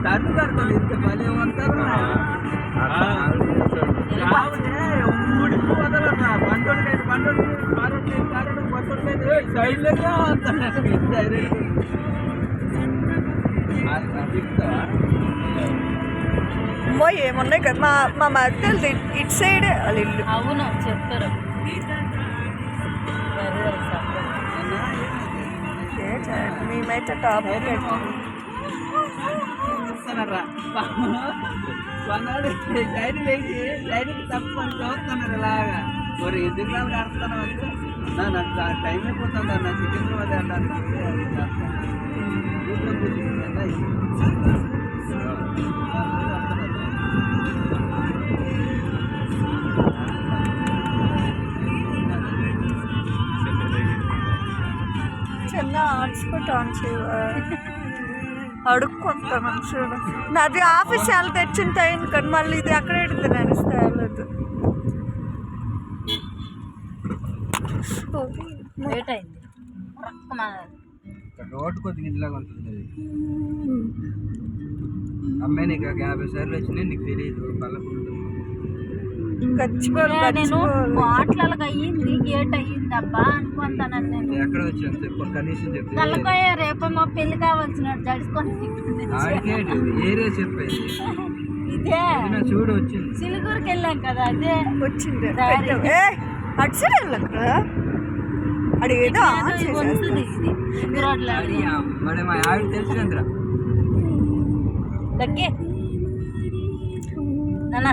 తను కడతాడు ఇంత భలే ఉంటారు ఊడికి వదలరా బండోడికైతే బండోడికి కారోడికి కారోడు బొట్టోడికైతే సైడ్ లేక డైరెక్ట్ అమ్మో ఏమున్నాయి కదా మా మధ్యలో ఇటు సైడే వాళ్ళ ఇల్లు. అవును చెప్తారు. మేమైతే టాప్ చూస్తున్నారా కొన్నాడు సైడ్ వేసి సైడ్కి తప్పని చదువుతున్నారు ఇలాగా మరి ఎందుకు రాళ్ళు కడుతున్నావు అంటే నాకు టైం అయిపోతుంది అన్న సికింద్రాబాద్ వెళ్ళడానికి చిన్న హాట్స్పాట్ ఆన్ చేయవా అడుక్కుంటాను చూడు. నాది ఆఫీస్ చాలా తెచ్చిన టైం కానీ మళ్ళీ ఇది ఎక్కడ ఎడుతుంది నేను ఇస్తలేదు. లేట్ అయింది. రోడ్డు కొద్దిగా ఇంట్లాగా ఉంటుంది అమ్మాయి నీకు 50 సార్లు వచ్చినాయి నీకు తెలియదు నేను బాట్లకి అయ్యింది గేట్ అయ్యింది అబ్బా అనుకుంటాను. నేను ఎక్కడ వచ్చాను చెప్పు కనీసం చెప్పి తలకోయ రేపేమో పెళ్లి కావాల్సినట్టు జడుచుకొని ఏరియా చెప్పేది ఇదే చూడు వచ్చింది. సిలిగురికి వెళ్ళాం కదా అదే వచ్చింది అటు సైడ్ వెళ్ళక అది ఏదో మరి మా ఆవిడ తెలిసినంద్రా దగ్గే నాన్న